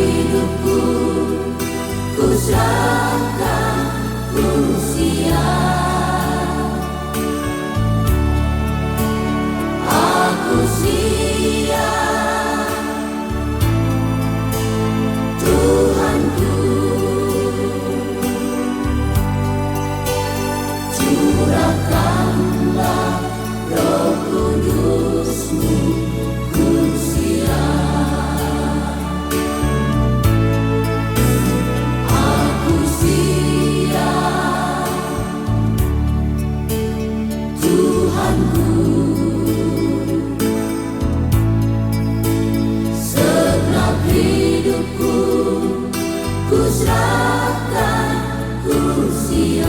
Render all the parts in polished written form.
hidupku ku serahkan, ku siap. Aku siap, Tuhanku. Curahkanlah Roh Kudus-Mu, ku siap. Aku siap, Tuhanku. Segenap hidupku ku serahkan, ku siap.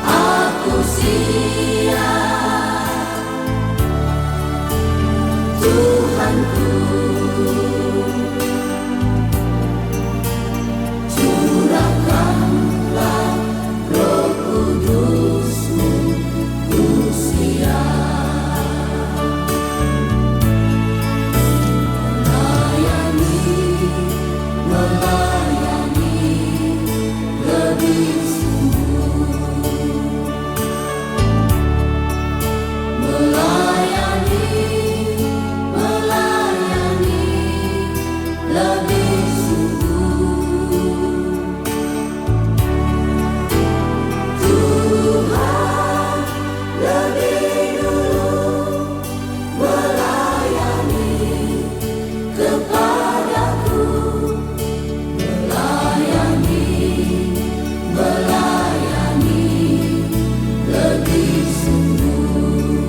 Aku siap, Tuhanku. Curahkanlah Roh Kudus-Mu, ku siap. Melayani lebih sungguh. Melayani lebih sungguh. Tuhan lebih dulu melayani kepadaku. Melayani lebih sungguh.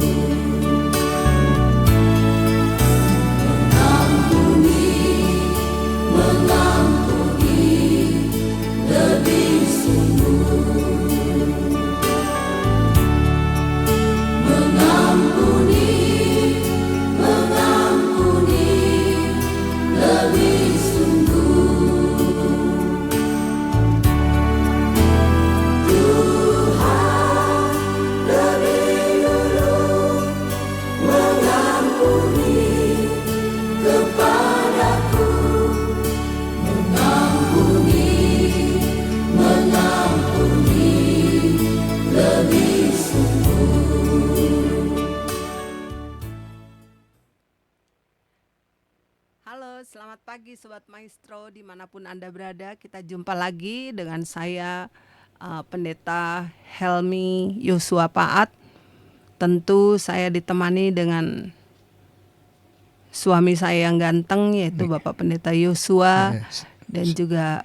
Mengampuni lebih sungguh. Mengampuni lebih sungguh. Tuhan lebih dulu mengampuni kepadaku. Mengampuni lebih sungguh. Halo, selamat pagi Sobat Maestro dimanapun Anda berada. Kita jumpa lagi dengan saya Pendeta Helmi Yosua Paat. Tentu saya ditemani dengan suami saya yang ganteng, yaitu Bapak Pendeta Yosua, dan juga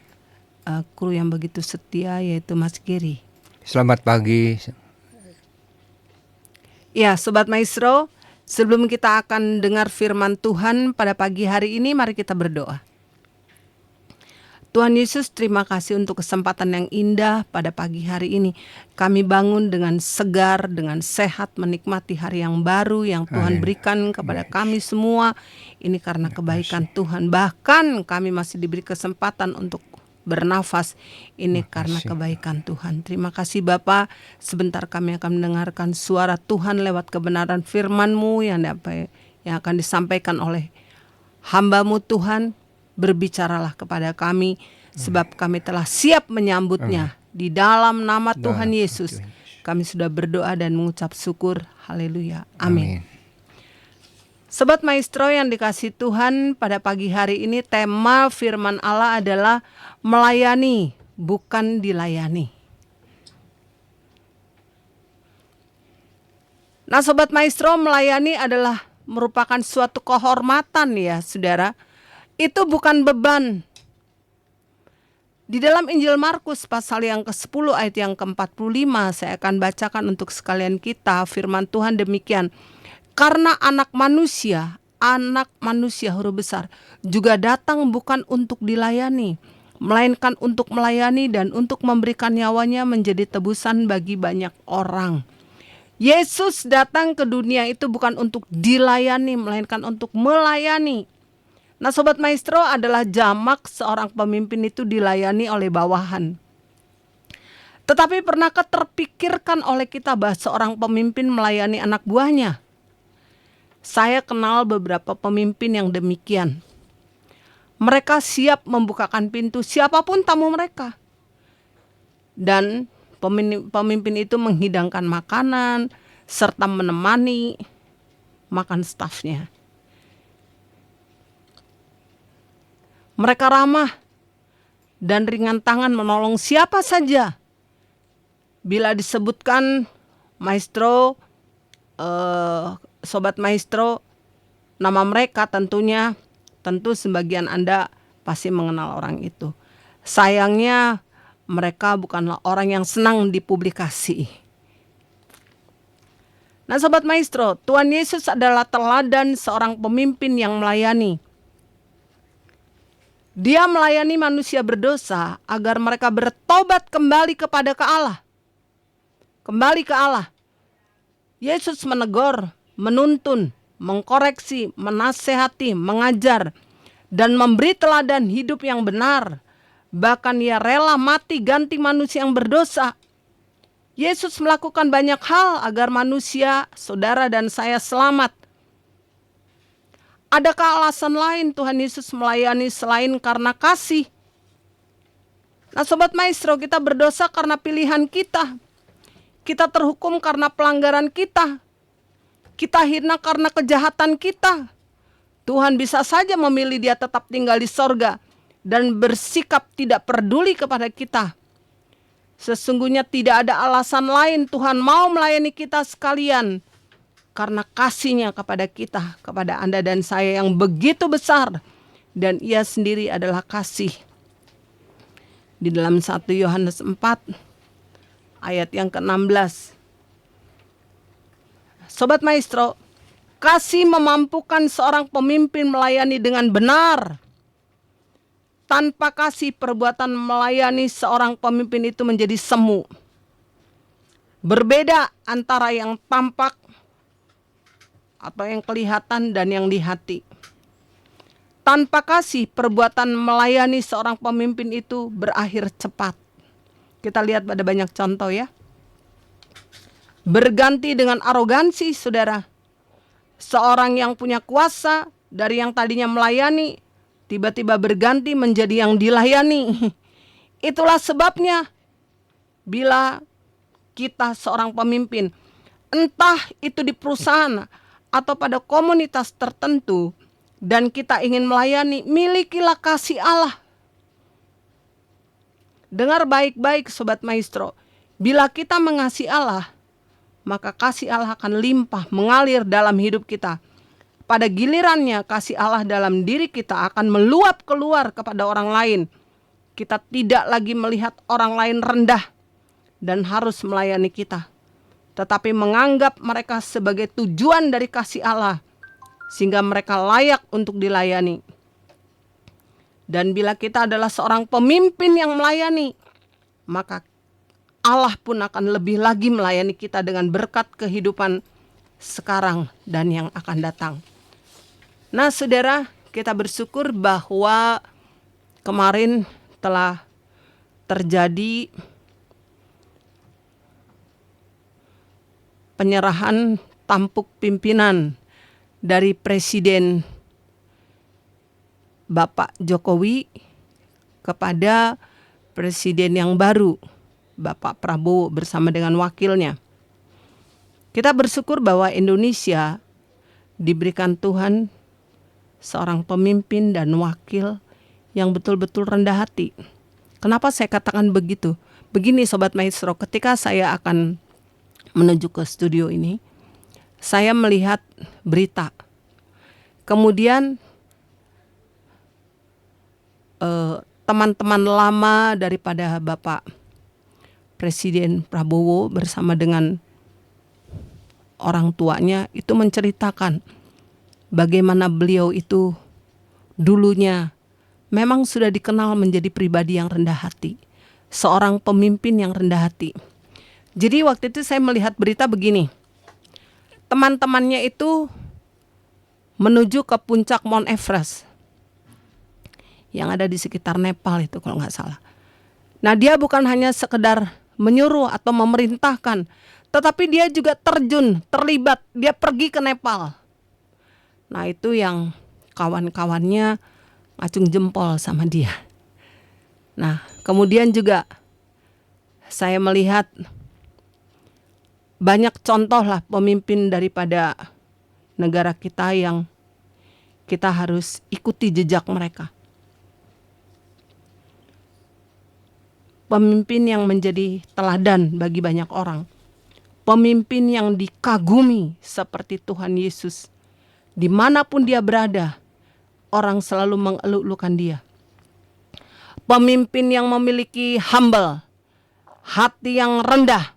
kru yang begitu setia, yaitu Mas Giri. Selamat pagi. Ya, Sobat Maestro, sebelum kita akan dengar firman Tuhan pada pagi hari ini, mari kita berdoa. Tuhan Yesus, terima kasih untuk kesempatan yang indah pada pagi hari ini. Kami bangun dengan segar, dengan sehat, menikmati hari yang baru yang Tuhan berikan kepada kami semua. Ini karena kebaikan Tuhan. Bahkan kami masih diberi kesempatan untuk bernafas. Ini karena kebaikan Tuhan. Terima kasih Bapa. Sebentar kami akan mendengarkan suara Tuhan lewat kebenaran firman-Mu yang akan disampaikan oleh hamba-Mu Tuhan. Berbicaralah kepada kami, sebab kami telah siap menyambutnya. Di dalam nama Tuhan Yesus kami sudah berdoa dan mengucap syukur. Haleluya, amin. Sobat Maestro yang dikasihi Tuhan, pada pagi hari ini tema firman Allah adalah melayani, bukan dilayani. Nah Sobat Maestro, melayani adalah merupakan suatu kehormatan ya saudara. Itu bukan beban. Di dalam Injil Markus pasal yang ke-10 ayat yang ke-45 saya akan bacakan untuk sekalian kita. Firman Tuhan demikian. Karena anak manusia huruf besar juga datang bukan untuk dilayani, melainkan untuk melayani dan untuk memberikan nyawanya menjadi tebusan bagi banyak orang. Yesus datang ke dunia itu bukan untuk dilayani, melainkan untuk melayani. Nah Sobat Maestro, adalah jamak seorang pemimpin itu dilayani oleh bawahan. Tetapi pernahkah terpikirkan oleh kita bahwa seorang pemimpin melayani anak buahnya? Saya kenal beberapa pemimpin yang demikian. Mereka siap membukakan pintu siapapun tamu mereka. Dan pemimpin itu menghidangkan makanan serta menemani makan stafnya. Mereka ramah dan ringan tangan menolong siapa saja. Bila disebutkan maestro, sobat maestro, nama mereka tentu sebagian Anda pasti mengenal orang itu. Sayangnya mereka bukanlah orang yang senang dipublikasi. Nah sobat maestro, Tuhan Yesus adalah teladan seorang pemimpin yang melayani. Dia melayani manusia berdosa agar mereka bertobat kembali kepada Allah. Kembali ke Allah. Yesus menegur, menuntun, mengkoreksi, menasehati, mengajar, dan memberi teladan hidup yang benar. Bahkan ia rela mati ganti manusia yang berdosa. Yesus melakukan banyak hal agar manusia, saudara dan saya selamat. Adakah alasan lain Tuhan Yesus melayani selain karena kasih? Nah sobat maestro, kita berdosa karena pilihan kita. Kita terhukum karena pelanggaran kita. Kita hina karena kejahatan kita. Tuhan bisa saja memilih dia tetap tinggal di sorga dan bersikap tidak peduli kepada kita. Sesungguhnya tidak ada alasan lain Tuhan mau melayani kita sekalian. Karena kasih-Nya kepada kita, kepada Anda dan saya yang begitu besar. Dan ia sendiri adalah kasih. Di dalam 1 Yohanes 4 ayat yang ke-16. Sobat maestro, kasih memampukan seorang pemimpin melayani dengan benar. Tanpa kasih, perbuatan melayani seorang pemimpin itu menjadi semu. Berbeda antara yang tampak atau yang kelihatan dan yang di hati. Tanpa kasih, perbuatan melayani seorang pemimpin itu berakhir cepat. Kita lihat pada banyak contoh ya. Berganti dengan arogansi, saudara. Seorang yang punya kuasa dari yang tadinya melayani, tiba-tiba berganti menjadi yang dilayani. Itulah sebabnya bila kita seorang pemimpin, entah itu di perusahaan atau pada komunitas tertentu, dan kita ingin melayani, milikilah kasih Allah. Dengar baik-baik sobat maestro, bila kita mengasihi Allah, maka kasih Allah akan limpah mengalir dalam hidup kita. Pada gilirannya kasih Allah dalam diri kita akan meluap keluar kepada orang lain. Kita tidak lagi melihat orang lain rendah dan harus melayani kita, tetapi menganggap mereka sebagai tujuan dari kasih Allah, sehingga mereka layak untuk dilayani. Dan bila kita adalah seorang pemimpin yang melayani, maka Allah pun akan lebih lagi melayani kita dengan berkat kehidupan sekarang dan yang akan datang. Nah saudara, kita bersyukur bahwa kemarin telah terjadi penyerahan tampuk pimpinan dari Presiden Bapak Jokowi kepada Presiden yang baru, Bapak Prabowo bersama dengan wakilnya. Kita bersyukur bahwa Indonesia diberikan Tuhan seorang pemimpin dan wakil yang betul-betul rendah hati. Kenapa saya katakan begitu? Begini sobat maestro, ketika saya akan menuju ke studio ini, saya melihat berita. Kemudian teman-teman lama daripada Bapak Presiden Prabowo bersama dengan orang tuanya itu menceritakan bagaimana beliau itu dulunya memang sudah dikenal menjadi pribadi yang rendah hati, seorang pemimpin yang rendah hati. Jadi waktu itu saya melihat berita begini, teman-temannya itu menuju ke puncak Mount Everest yang ada di sekitar Nepal itu kalau nggak salah. Nah dia bukan hanya sekedar menyuruh atau memerintahkan, tetapi dia juga terjun, terlibat, dia pergi ke Nepal. Nah, itu yang kawan-kawannya ngacung jempol sama dia. Nah, kemudian juga saya melihat banyak contoh lah pemimpin daripada negara kita yang kita harus ikuti jejak mereka. Pemimpin yang menjadi teladan bagi banyak orang. Pemimpin yang dikagumi seperti Tuhan Yesus. Dimanapun dia berada, orang selalu mengeluk-elukan dia. Pemimpin yang memiliki humble, hati yang rendah.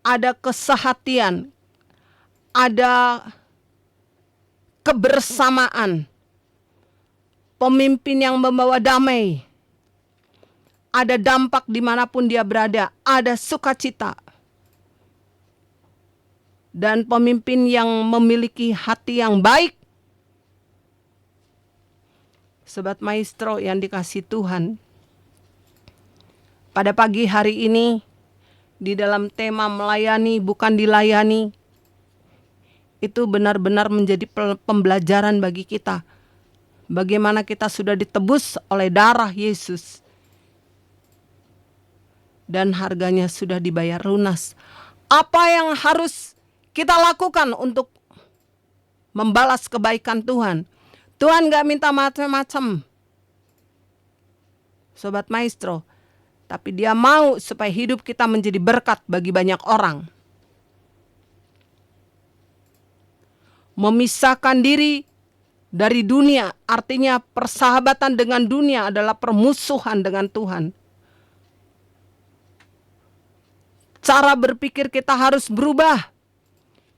Ada kesehatian, ada kebersamaan. Pemimpin yang membawa damai. Ada dampak dimanapun dia berada, ada sukacita. Dan pemimpin yang memiliki hati yang baik. Sobat Maestro yang dikasihi Tuhan, pada pagi hari ini, di dalam tema melayani bukan dilayani, itu benar-benar menjadi pembelajaran bagi kita. Bagaimana kita sudah ditebus oleh darah Yesus. Dan harganya sudah dibayar lunas. Apa yang harus kita lakukan untuk membalas kebaikan Tuhan? Tuhan gak minta macam-macam, Sobat Maestro. Tapi dia mau supaya hidup kita menjadi berkat bagi banyak orang. Memisahkan diri dari dunia, artinya persahabatan dengan dunia adalah permusuhan dengan Tuhan. Cara berpikir kita harus berubah.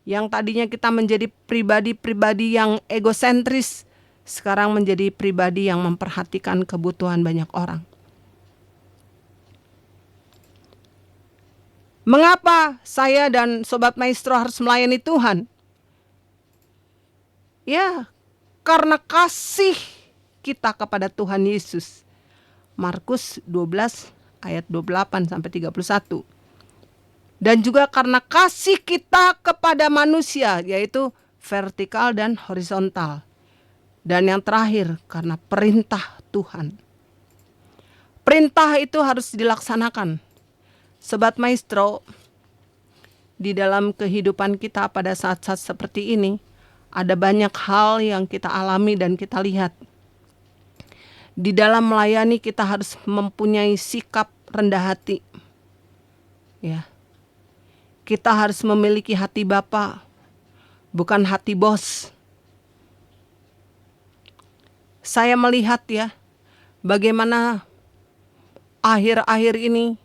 Yang tadinya kita menjadi pribadi-pribadi yang egosentris, sekarang menjadi pribadi yang memperhatikan kebutuhan banyak orang. Mengapa saya dan Sobat Maestro harus melayani Tuhan? Ya, karena kasih kita kepada Tuhan Yesus. Markus 12 ayat 28 sampai 31. Dan juga karena kasih kita kepada manusia, yaitu vertikal dan horizontal. Dan yang terakhir, karena perintah Tuhan. Perintah itu harus dilaksanakan. Sobat Maestro, di dalam kehidupan kita pada saat-saat seperti ini, ada banyak hal yang kita alami dan kita lihat. Di dalam melayani kita harus mempunyai sikap rendah hati. Ya. Kita harus memiliki hati Bapa, bukan hati bos. Saya melihat ya, bagaimana akhir-akhir ini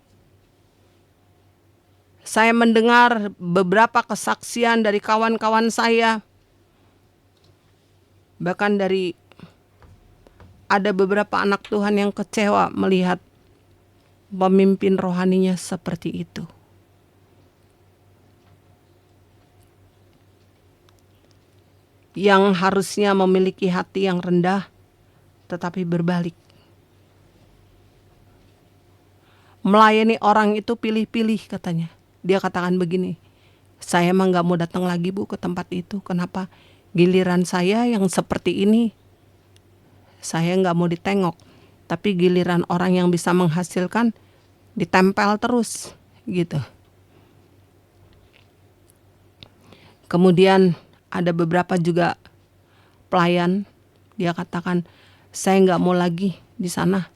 saya mendengar beberapa kesaksian dari kawan-kawan saya. Bahkan dari ada beberapa anak Tuhan yang kecewa melihat pemimpin rohaninya seperti itu. Yang harusnya memiliki hati yang rendah, tetapi berbalik. Melayani orang itu pilih-pilih katanya. Dia katakan begini, saya emang gak mau datang lagi Bu ke tempat itu. Kenapa? Giliran saya yang seperti ini, saya gak mau ditengok. Tapi giliran orang yang bisa menghasilkan, ditempel terus gitu. Kemudian ada beberapa juga pelayan, dia katakan, saya gak mau lagi di sana.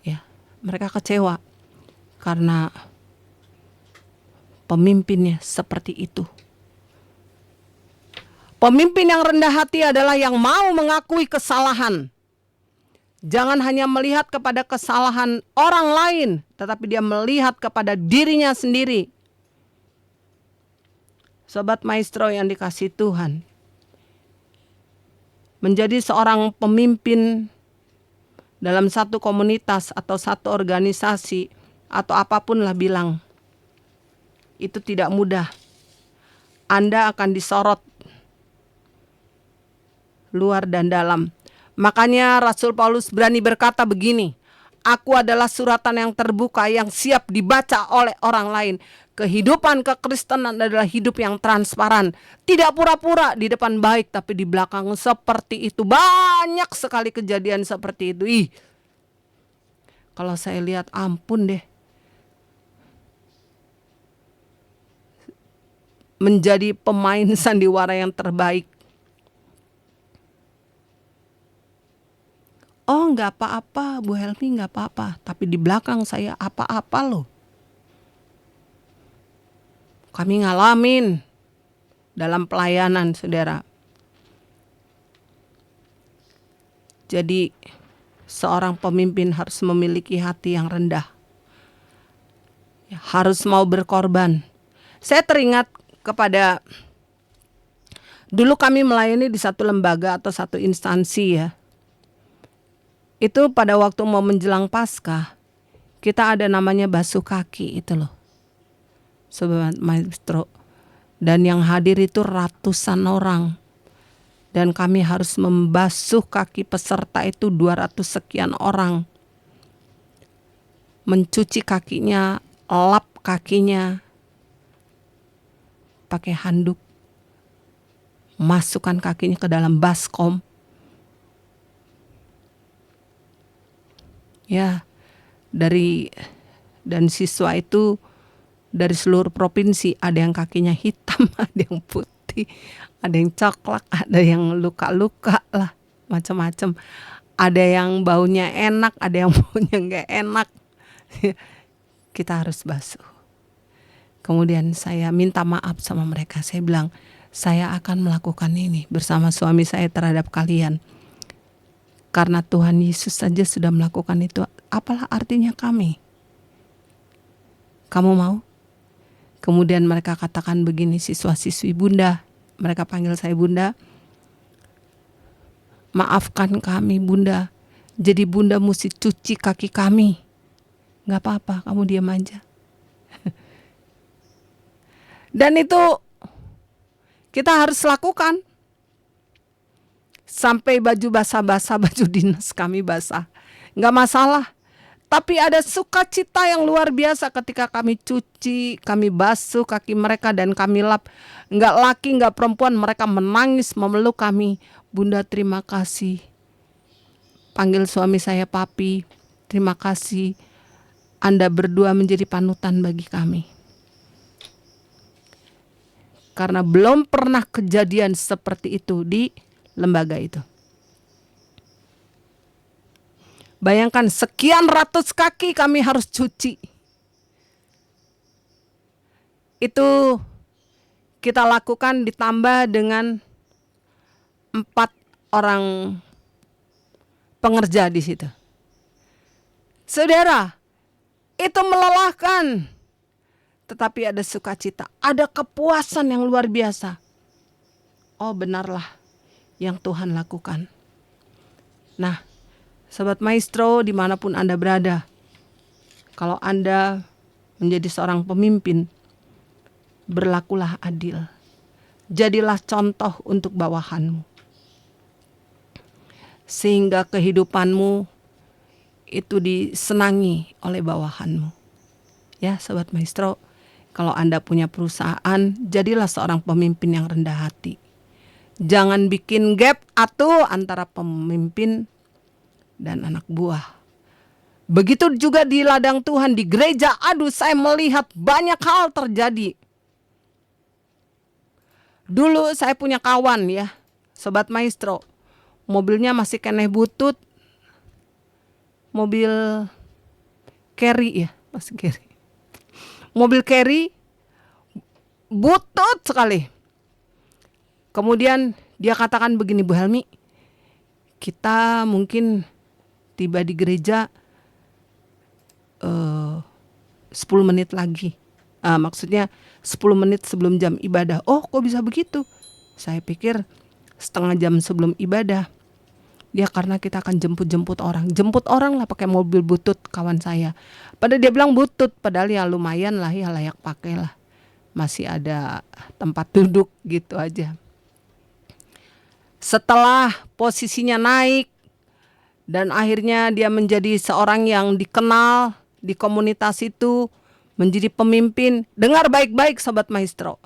Ya, mereka kecewa karena pemimpinnya seperti itu. Pemimpin yang rendah hati adalah yang mau mengakui kesalahan. Jangan hanya melihat kepada kesalahan orang lain, tetapi dia melihat kepada dirinya sendiri. Sobat Maestro yang dikasihi Tuhan, menjadi seorang pemimpin dalam satu komunitas atau satu organisasi atau apapun lah bilang, itu tidak mudah. Anda akan disorot luar dan dalam. Makanya Rasul Paulus berani berkata begini, Aku adalah suratan yang terbuka yang siap dibaca oleh orang lain. Kehidupan kekristenan adalah hidup yang transparan. Tidak pura-pura di depan baik tapi di belakang seperti itu. Banyak sekali kejadian seperti itu. Kalau saya lihat ampun deh. Menjadi pemain sandiwara yang terbaik. Oh nggak apa-apa Bu Helmi, nggak apa-apa. Tapi di belakang saya apa-apa loh. Kami ngalamin dalam pelayanan saudara. Jadi seorang pemimpin harus memiliki hati yang rendah. Harus mau berkorban. Saya teringat kepada dulu kami melayani di satu lembaga atau satu instansi ya. Itu pada waktu mau menjelang Paskah, kita ada namanya basuh kaki itu loh. Sobat Maestro. Dan yang hadir itu ratusan orang. Dan kami harus membasuh kaki peserta itu 200 sekian orang. Mencuci kakinya, lap kakinya, pakai handuk. Masukkan kakinya ke dalam baskom. Ya, dan siswa itu dari seluruh provinsi, ada yang kakinya hitam, ada yang putih, ada yang coklat, ada yang luka-luka lah, macam-macam. Ada yang baunya enak, ada yang baunya nggak enak. Kita harus basuh. Kemudian saya minta maaf sama mereka. Saya bilang, saya akan melakukan ini bersama suami saya terhadap kalian. Karena Tuhan Yesus saja sudah melakukan itu, apalah artinya kami? Kamu mau? Kemudian mereka katakan begini, siswa-siswi, Bunda, mereka panggil saya Bunda, maafkan kami Bunda, jadi Bunda mesti cuci kaki kami. Gak apa-apa, kamu diam aja. Dan itu kita harus lakukan. Sampai baju basah-basah, baju dinas kami basah. Gak masalah. Tapi ada sukacita yang luar biasa ketika kami cuci, kami basuh kaki mereka dan kami lap. Gak laki, gak perempuan, mereka menangis memeluk kami. Bunda terima kasih. Panggil suami saya Papi, terima kasih. Anda berdua menjadi panutan bagi kami. Karena belum pernah kejadian seperti itu di lembaga itu. Bayangkan sekian ratus kaki kami harus cuci. Itu kita lakukan ditambah dengan 4 orang pengerja di situ. Saudara, itu melelahkan. Tetapi ada sukacita, ada kepuasan yang luar biasa. Oh benarlah yang Tuhan lakukan. Nah, Sobat Maestro dimanapun Anda berada, kalau Anda menjadi seorang pemimpin, berlakulah adil. Jadilah contoh untuk bawahanmu. Sehingga kehidupanmu itu disenangi oleh bawahanmu. Ya Sobat Maestro, kalau Anda punya perusahaan, jadilah seorang pemimpin yang rendah hati. Jangan bikin gap antara pemimpin dan anak buah. Begitu juga di ladang Tuhan, di gereja. Saya melihat banyak hal terjadi. Dulu saya punya kawan ya, Sobat Maestro. Mobilnya masih keneh butut. Mobil carry ya, masih carry. Mobil carry butut sekali. Kemudian dia katakan begini, Bu Helmi, kita mungkin tiba di gereja 10 menit lagi. Maksudnya 10 menit sebelum jam ibadah. Oh kok bisa begitu? Saya pikir setengah jam sebelum ibadah. Dia karena kita akan jemput orang. Jemput orang lah pakai mobil butut kawan saya. Padahal dia bilang butut. Padahal ya lumayan lah ya, layak pakai lah. Masih ada tempat duduk gitu aja. Setelah posisinya naik Dan akhirnya dia menjadi seorang yang dikenal di komunitas itu, menjadi pemimpin. Dengar baik-baik Sobat Maestro.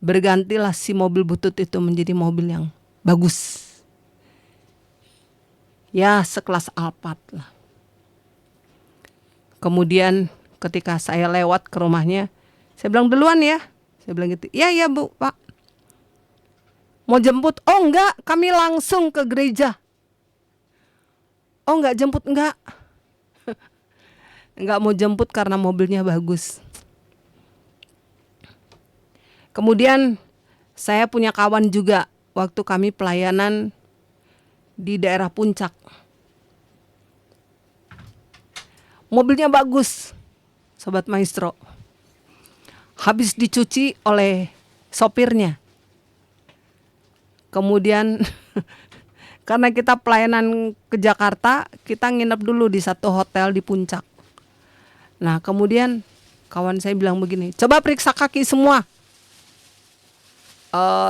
Bergantilah si mobil butut itu menjadi mobil yang bagus. Ya, sekelas Alphard lah. Kemudian ketika saya lewat ke rumahnya, saya bilang duluan ya. Saya bilang gitu, iya Bu, Pak. Mau jemput? Oh enggak, kami langsung ke gereja. Oh enggak jemput, enggak. Enggak mau jemput karena mobilnya bagus. Kemudian saya punya kawan juga waktu kami pelayanan di daerah Puncak. Mobilnya bagus, Sobat Maestro. Habis dicuci oleh sopirnya. Kemudian karena kita pelayanan ke Jakarta, kita nginep dulu di satu hotel di Puncak. Nah kemudian kawan saya bilang begini, coba periksa kaki semua,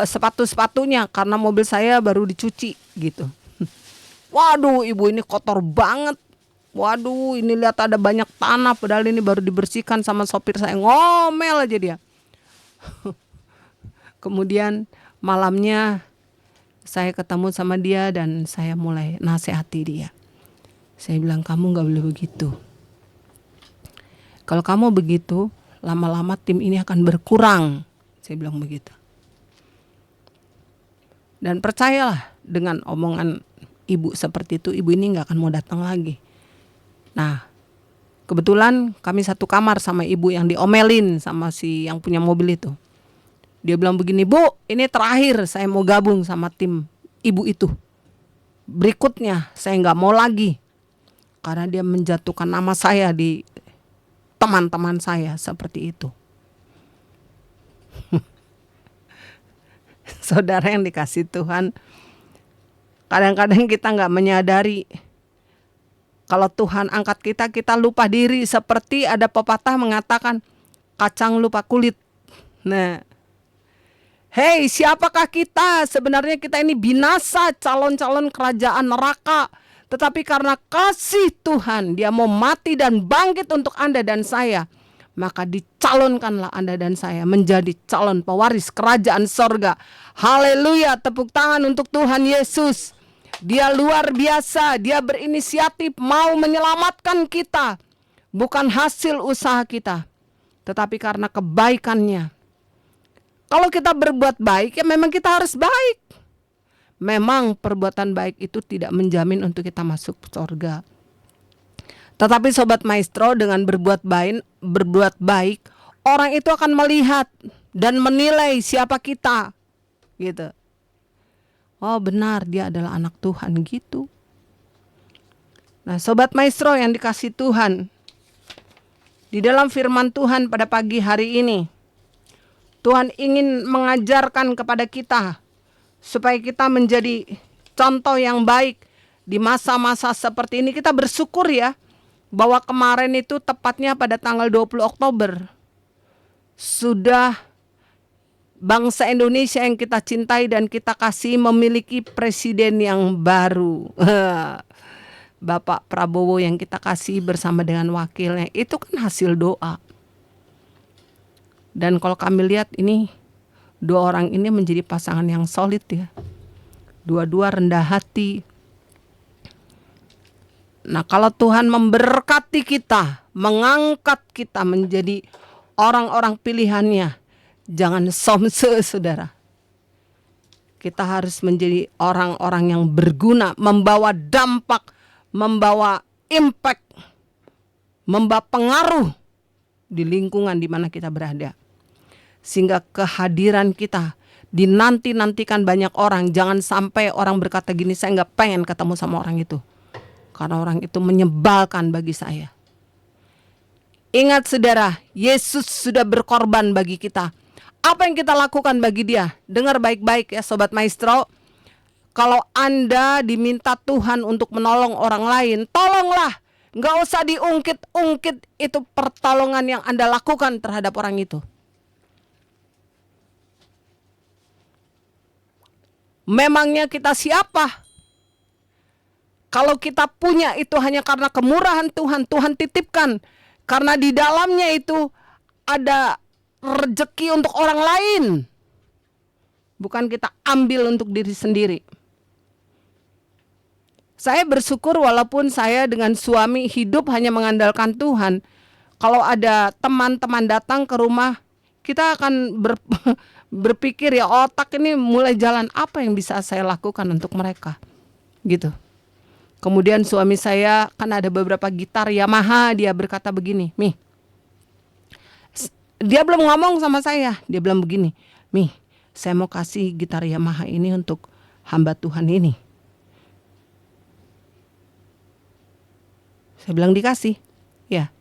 sepatu-sepatunya, karena mobil saya baru dicuci gitu. Waduh, ibu ini kotor banget. Waduh, ini lihat ada banyak tanah, padahal ini baru dibersihkan sama sopir saya. Ngomel aja dia. Kemudian malamnya saya ketemu sama dia dan saya mulai nasihati dia. Saya bilang, kamu gak boleh begitu. Kalau kamu begitu, lama-lama tim ini akan berkurang. Saya bilang begitu. Dan percayalah, dengan omongan ibu seperti itu, ibu ini gak akan mau datang lagi. Nah, kebetulan kami satu kamar sama ibu yang diomelin sama si yang punya mobil itu. Dia bilang begini, Bu, ini terakhir saya mau gabung sama tim ibu itu. Berikutnya saya gak mau lagi. Karena dia menjatuhkan nama saya di teman-teman saya seperti itu. Saudara yang dikasih Tuhan, kadang-kadang kita gak menyadari kalau Tuhan angkat kita, kita lupa diri. Seperti ada pepatah mengatakan, kacang lupa kulit. Nah, hei, siapakah kita? Sebenarnya kita ini binasa, calon-calon kerajaan neraka. Tetapi karena kasih Tuhan, Dia mau mati dan bangkit untuk Anda dan saya. Maka dicalonkanlah Anda dan saya menjadi calon pewaris kerajaan sorga. Haleluya, tepuk tangan untuk Tuhan Yesus. Dia luar biasa, Dia berinisiatif mau menyelamatkan kita. Bukan hasil usaha kita, tetapi karena kebaikannya. Kalau kita berbuat baik, ya memang kita harus baik. Memang perbuatan baik itu tidak menjamin untuk kita masuk surga. Tetapi Sobat Maestro, dengan berbuat baik, orang itu akan melihat dan menilai siapa kita, gitu. Oh benar, dia adalah anak Tuhan gitu. Nah Sobat Maestro yang dikasih Tuhan, di dalam firman Tuhan pada pagi hari ini, Tuhan ingin mengajarkan kepada kita supaya kita menjadi contoh yang baik di masa-masa seperti ini. Kita bersyukur ya, bahwa kemarin itu tepatnya pada tanggal 20 Oktober sudah bangsa Indonesia yang kita cintai dan kita kasih memiliki presiden yang baru. Bapak Prabowo yang kita kasih bersama dengan wakilnya. Itu kan hasil doa. Dan kalau kami lihat ini, dua orang ini menjadi pasangan yang solid ya. Dua-dua rendah hati. Nah kalau Tuhan memberkati kita, mengangkat kita menjadi orang-orang pilihannya, jangan somse saudara. Kita harus menjadi orang-orang yang berguna, membawa dampak, membawa impact, membawa pengaruh di lingkungan di mana kita berada. Sehingga kehadiran kita dinanti-nantikan banyak orang. Jangan sampai orang berkata gini, saya gak pengen ketemu sama orang itu, karena orang itu menyebalkan bagi saya. Ingat saudara, Yesus sudah berkorban bagi kita. Apa yang kita lakukan bagi Dia? Dengar baik-baik ya Sobat Maestro. Kalau Anda diminta Tuhan untuk menolong orang lain, tolonglah. Gak usah diungkit-ungkit itu pertolongan yang Anda lakukan terhadap orang itu. Memangnya kita siapa? Kalau kita punya itu hanya karena kemurahan Tuhan, Tuhan titipkan. Karena di dalamnya itu ada rezeki untuk orang lain. Bukan kita ambil untuk diri sendiri. Saya bersyukur walaupun saya dengan suami hidup hanya mengandalkan Tuhan. Kalau ada teman-teman datang ke rumah, kita akan berpikir ya, otak ini mulai jalan, apa yang bisa saya lakukan untuk mereka, gitu. Kemudian suami saya kan ada beberapa gitar Yamaha, dia berkata begini, "Mi," dia belum ngomong sama saya, dia bilang begini, "Mi, saya mau kasih gitar Yamaha ini untuk hamba Tuhan ini." Saya bilang dikasih, ya.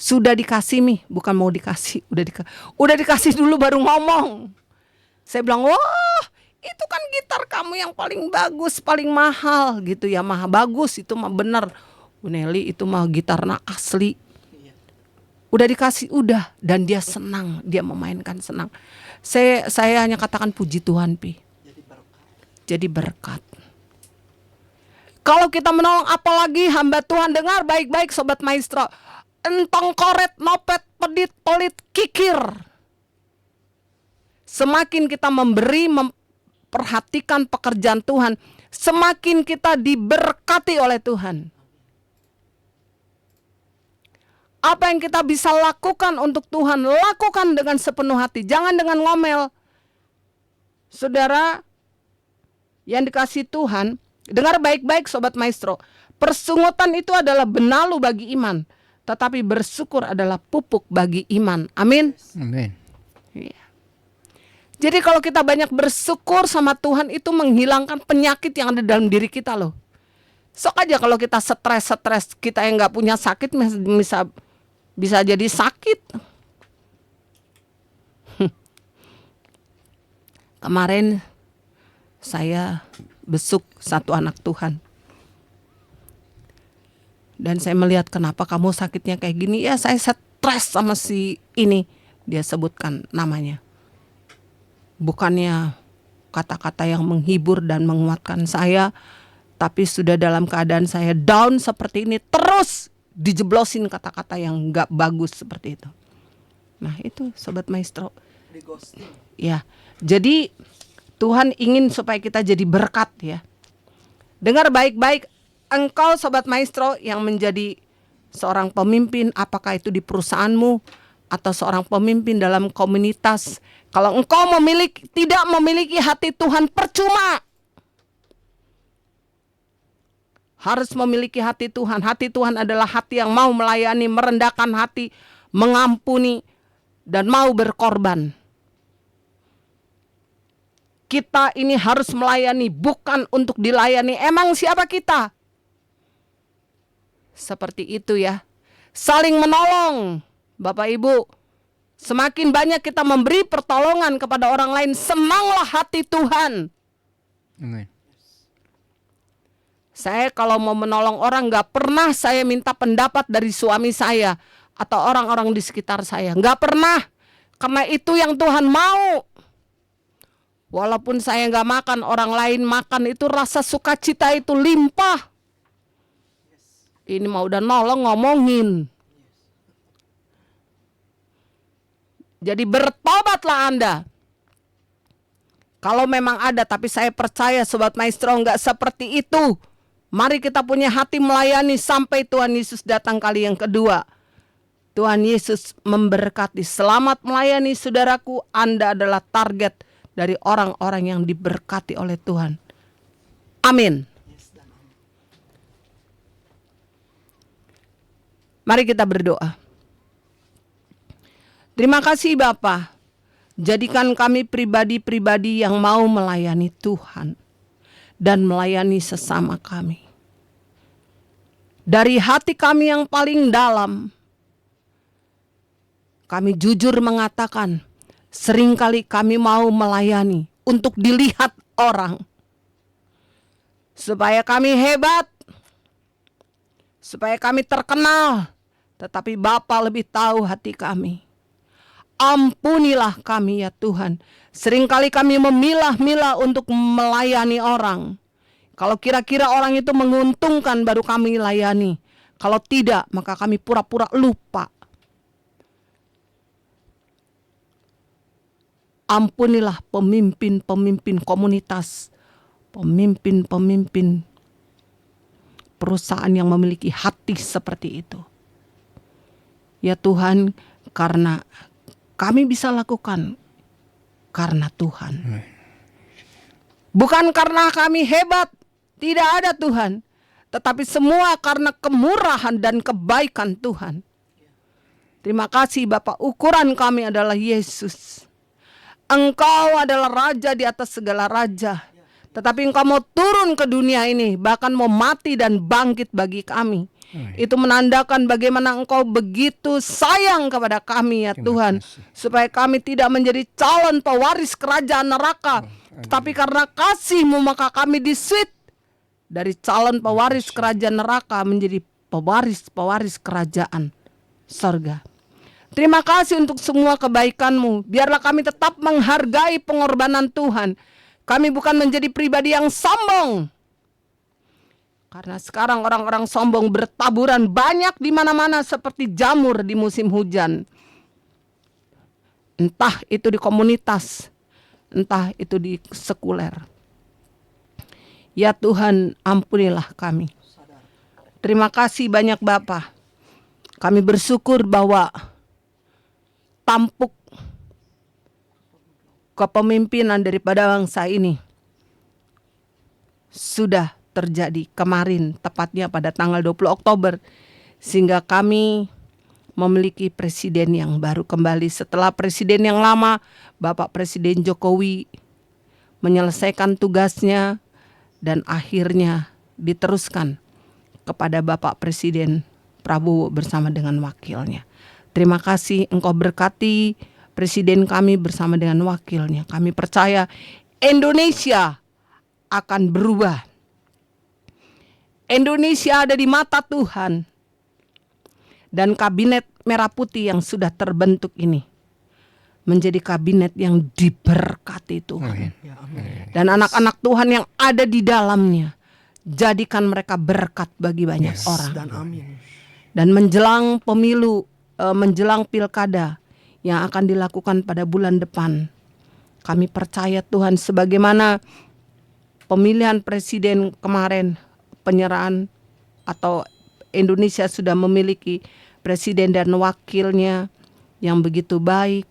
Sudah dikasih, Mi, bukan mau dikasih, udah dikasih dulu baru ngomong. Saya bilang, wah, itu kan gitar kamu yang paling bagus, paling mahal gitu ya, Yamaha, bagus itu mah bener. Bu Nelly, itu mah gitarnya asli. Udah dikasih, udah, dan dia senang, dia memainkan senang. Saya hanya katakan puji Tuhan, Pi. Jadi berkat. Kalau kita menolong, apalagi hamba Tuhan, dengar baik-baik Sobat Maestro. Entong, koret, nopet, pedit, pelit, kikir. Semakin kita memberi, memperhatikan pekerjaan Tuhan, semakin kita diberkati oleh Tuhan. Apa yang kita bisa lakukan untuk Tuhan, lakukan dengan sepenuh hati, jangan dengan ngomel. Saudara yang dikasih Tuhan, dengar baik-baik Sobat Maestro. Persungutan itu adalah benalu bagi iman, tetapi bersyukur adalah pupuk bagi iman. Amin. Amin. Iya. Jadi kalau kita banyak bersyukur sama Tuhan, itu menghilangkan penyakit yang ada dalam diri kita loh. Sok aja kalau kita stres, kita yang gak punya sakit bisa jadi sakit. Kemarin saya besuk satu anak Tuhan. Dan saya melihat, kenapa kamu sakitnya kayak gini? Ya, saya stres sama si ini. Dia sebutkan namanya. Bukannya kata-kata yang menghibur dan menguatkan saya, tapi sudah dalam keadaan saya down seperti ini, terus dijeblosin kata-kata yang gak bagus seperti itu. Nah itu Sobat Maestro. Ya, jadi Tuhan ingin supaya kita jadi berkat ya. Dengar baik-baik, engkau Sobat Maestro yang menjadi seorang pemimpin, apakah itu di perusahaanmu atau seorang pemimpin dalam komunitas, kalau engkau tidak memiliki hati Tuhan, percuma. Harus memiliki hati Tuhan. Hati Tuhan adalah hati yang mau melayani, merendahkan hati, mengampuni, dan mau berkorban. Kita ini harus melayani, bukan untuk dilayani. Emang siapa kita? Seperti itu ya. Saling menolong, Bapak Ibu. Semakin banyak kita memberi pertolongan kepada orang lain, senanglah hati Tuhan. Amin. Saya kalau mau menolong orang, gak pernah saya minta pendapat dari suami saya atau orang-orang di sekitar saya. Gak pernah. Karena itu yang Tuhan mau. Walaupun saya gak makan, orang lain makan, itu rasa sukacita itu limpah. Ini mau udah nolong ngomongin. Jadi bertobatlah Anda. Kalau memang ada, tapi saya percaya Sobat Maestro gak seperti itu. Mari kita punya hati melayani sampai Tuhan Yesus datang kali yang kedua. Tuhan Yesus memberkati. Selamat melayani saudaraku. Anda adalah target dari orang-orang yang diberkati oleh Tuhan. Amin. Mari kita berdoa. Terima kasih Bapa. Jadikan kami pribadi-pribadi yang mau melayani Tuhan dan melayani sesama kami. Dari hati kami yang paling dalam, kami jujur mengatakan, seringkali kami mau melayani untuk dilihat orang. Supaya kami hebat, supaya kami terkenal, tetapi Bapa lebih tahu hati kami. Ampunilah kami ya Tuhan. Seringkali kami memilah-milah untuk melayani orang. Kalau kira-kira orang itu menguntungkan baru kami layani. Kalau tidak, maka kami pura-pura lupa. Ampunilah pemimpin-pemimpin komunitas, pemimpin-pemimpin perusahaan yang memiliki hati seperti itu. Ya Tuhan, karena kami bisa lakukan karena Tuhan. Bukan karena kami hebat, tidak ada Tuhan. Tetapi semua karena kemurahan dan kebaikan Tuhan. Terima kasih Bapak, ukuran kami adalah Yesus. Engkau adalah Raja di atas segala raja. Tetapi Engkau mau turun ke dunia ini, bahkan mau mati dan bangkit bagi kami. Itu menandakan bagaimana Engkau begitu sayang kepada kami ya Tuhan. Supaya kami tidak menjadi calon pewaris kerajaan neraka. Tetapi karena kasih-Mu maka kami disuit dari calon pewaris kerajaan neraka menjadi pewaris-pewaris kerajaan sorga. Terima kasih untuk semua kebaikan-Mu. Biarlah kami tetap menghargai pengorbanan Tuhan. Kami bukan menjadi pribadi yang sombong. Karena sekarang orang-orang sombong bertaburan banyak di mana-mana seperti jamur di musim hujan. Entah itu di komunitas, entah itu di sekuler. Ya Tuhan, ampunilah kami. Terima kasih banyak Bapa. Kami bersyukur bahwa tampuk kepemimpinan daripada bangsa ini sudah terjadi kemarin, tepatnya pada tanggal 20 Oktober. Sehingga kami memiliki presiden yang baru kembali setelah presiden yang lama, Bapak Presiden Jokowi menyelesaikan tugasnya dan akhirnya diteruskan kepada Bapak Presiden Prabowo bersama dengan wakilnya. Terima kasih Engkau berkati Presiden kami bersama dengan wakilnya. Kami percaya Indonesia akan berubah. Indonesia ada di mata Tuhan. Dan kabinet merah putih yang sudah terbentuk ini menjadi kabinet yang diberkati Tuhan. Dan anak-anak Tuhan yang ada di dalamnya, jadikan mereka berkat bagi banyak orang. Dan menjelang pemilu, menjelang pilkada yang akan dilakukan pada bulan depan, kami percaya Tuhan, sebagaimana pemilihan presiden kemarin, penyerahan atau Indonesia sudah memiliki presiden dan wakilnya yang begitu baik,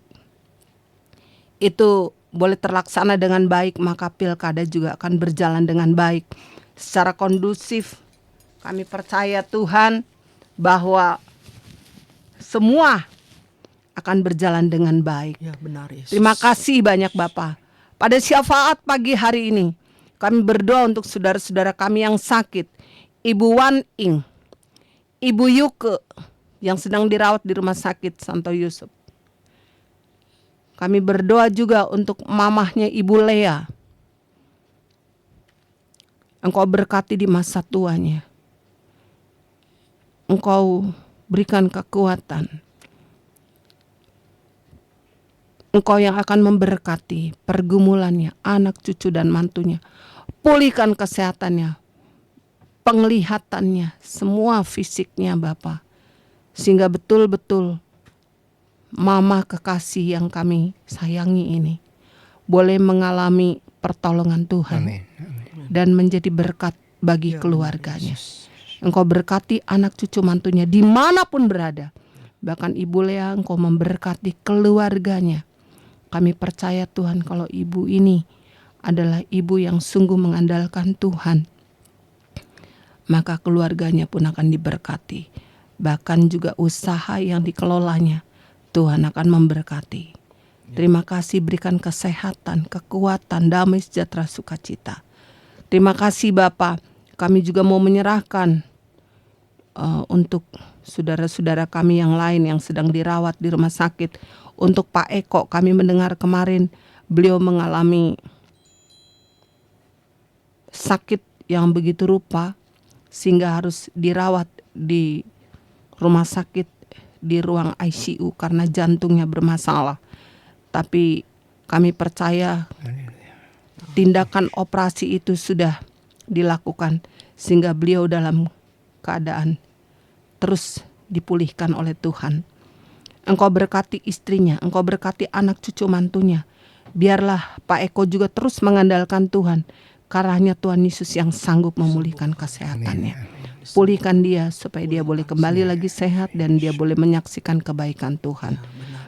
itu boleh terlaksana dengan baik, maka pilkada juga akan berjalan dengan baik secara kondusif. Kami percaya Tuhan bahwa semua akan berjalan dengan baik. Ya, benar, Yesus. Terima kasih banyak Bapak. Pada syafaat pagi hari ini kami berdoa untuk saudara-saudara kami yang sakit, Ibu Wan Ing, Ibu Yuke yang sedang dirawat di Rumah Sakit Santo Yusuf. Kami berdoa juga untuk mamahnya Ibu Lea. Engkau berkati di masa tuanya. Engkau berikan kekuatan. Engkau yang akan memberkati pergumulannya, anak cucu dan mantunya. Pulihkan kesehatannya, penglihatannya, semua fisiknya Bapa. Sehingga betul-betul mama kekasih yang kami sayangi ini boleh mengalami pertolongan Tuhan. Amin. Dan menjadi berkat bagi keluarganya. Engkau berkati anak cucu mantunya dimanapun berada. Bahkan Ibu Lea, Engkau memberkati keluarganya. Kami percaya Tuhan kalau ibu ini adalah ibu yang sungguh mengandalkan Tuhan, maka keluarganya pun akan diberkati. Bahkan juga usaha yang dikelolanya, Tuhan akan memberkati. Terima kasih, berikan kesehatan, kekuatan, damai, sejahtera, sukacita. Terima kasih Bapak. Kami juga mau menyerahkan untuk saudara-saudara kami yang lain yang sedang dirawat di rumah sakit. Untuk Pak Eko, kami mendengar kemarin beliau mengalami sakit yang begitu rupa sehingga harus dirawat di rumah sakit di ruang ICU karena jantungnya bermasalah. Tapi kami percaya tindakan operasi itu sudah dilakukan sehingga beliau dalam keadaan terus dipulihkan oleh Tuhan. Engkau berkati istrinya, Engkau berkati anak cucu mantunya. Biarlah Pak Eko juga terus mengandalkan Tuhan, karena hanya Tuhan Yesus yang sanggup memulihkan kesehatannya. Pulihkan dia supaya dia boleh kembali lagi sehat dan dia boleh menyaksikan kebaikan Tuhan.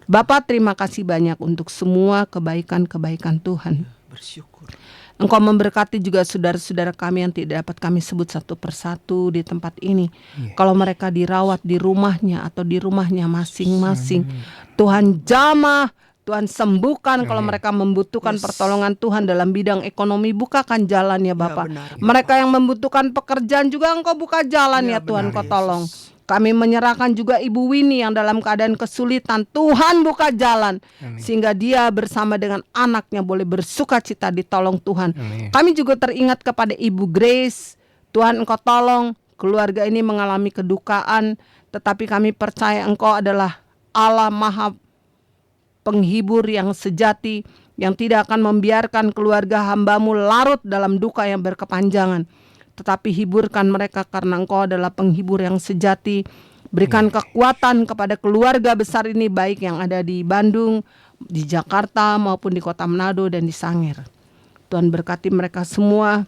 Bapak, terima kasih banyak untuk semua kebaikan-kebaikan Tuhan. Bersyukur. Engkau memberkati juga saudara-saudara kami yang tidak dapat kami sebut satu persatu di tempat ini. Kalau mereka dirawat di rumahnya atau di rumahnya masing-masing, Tuhan jamah, Tuhan sembuhkan. Kalau mereka membutuhkan pertolongan Tuhan dalam bidang ekonomi, bukakan jalan ya Bapak. benar, ya. Mereka yang membutuhkan pekerjaan juga Engkau buka jalan ya, Ya, Tuhan, benar, Kau tolong. Yesus. Kami menyerahkan juga Ibu Winnie yang dalam keadaan kesulitan. Tuhan buka jalan sehingga dia bersama dengan anaknya boleh bersuka cita ditolong Tuhan. Kami juga teringat kepada Ibu Grace. Tuhan, Engkau tolong, keluarga ini mengalami kedukaan, tetapi kami percaya Engkau adalah Allah Maha Penghibur yang sejati, yang tidak akan membiarkan keluarga hamba-Mu larut dalam duka yang berkepanjangan. Tetapi hiburkan mereka karena Engkau adalah penghibur yang sejati. Berikan kekuatan kepada keluarga besar ini, baik yang ada di Bandung, di Jakarta maupun di Kota Manado dan di Sangir. Tuhan berkati mereka semua.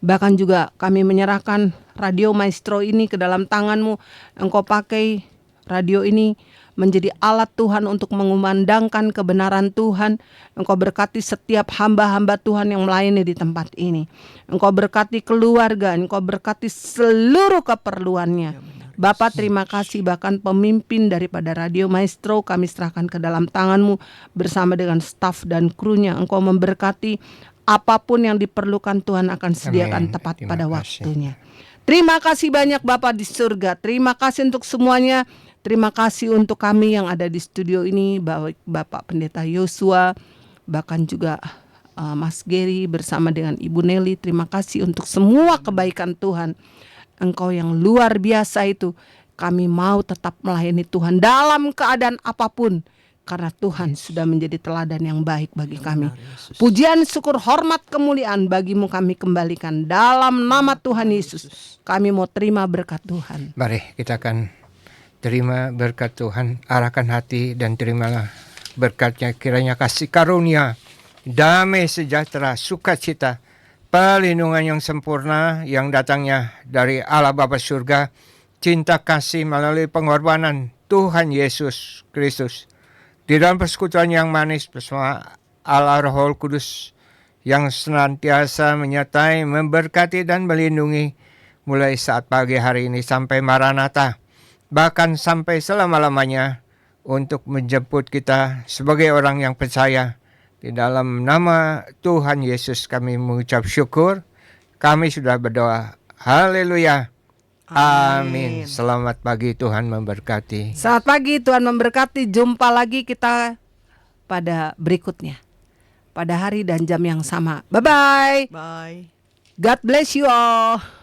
Bahkan juga kami menyerahkan Radio Maestro ini ke dalam tangan-Mu. Engkau pakai radio ini menjadi alat Tuhan untuk mengumandangkan kebenaran Tuhan. Engkau berkati setiap hamba-hamba Tuhan yang melayani di tempat ini. Engkau berkati keluarga, Engkau berkati seluruh keperluannya. Bapak, terima kasih, bahkan pemimpin daripada Radio Maestro kami serahkan ke dalam tangan-Mu bersama dengan staf dan krunya. Engkau memberkati apapun yang diperlukan, Tuhan akan sediakan Amin. tepat Terima pada kasih. waktunya. Terima kasih banyak Bapak di surga. Terima kasih untuk semuanya. Terima kasih untuk kami yang ada di studio ini, Bapak Pendeta Yosua, bahkan juga Mas Gary bersama dengan Ibu Nelly. Terima kasih untuk semua kebaikan Tuhan. Engkau yang luar biasa itu. Kami mau tetap melayani Tuhan dalam keadaan apapun, karena Tuhan sudah menjadi teladan yang baik bagi kami. Pujian, syukur, hormat, kemuliaan bagi-Mu kami kembalikan dalam nama Tuhan Yesus. Kami mau terima berkat Tuhan. Mari kita akan terima berkat Tuhan, arahkan hati dan terimalah berkatnya. Kiranya kasih karunia, damai sejahtera, sukacita, perlindungan yang sempurna yang datangnya dari Allah Bapa surga, cinta kasih melalui pengorbanan Tuhan Yesus Kristus, di dalam persekutuan yang manis bersama Allah Roh Kudus yang senantiasa menyertai, memberkati dan melindungi mulai saat pagi hari ini sampai Maranatha, bahkan sampai selama-lamanya, untuk menjemput kita sebagai orang yang percaya. Di dalam nama Tuhan Yesus kami mengucap syukur. Kami sudah berdoa. Haleluya. Amin. Selamat pagi, Tuhan memberkati. Selamat pagi, Tuhan memberkati. Jumpa lagi kita pada berikutnya, pada hari dan jam yang sama. Bye-bye. Bye. God bless you all.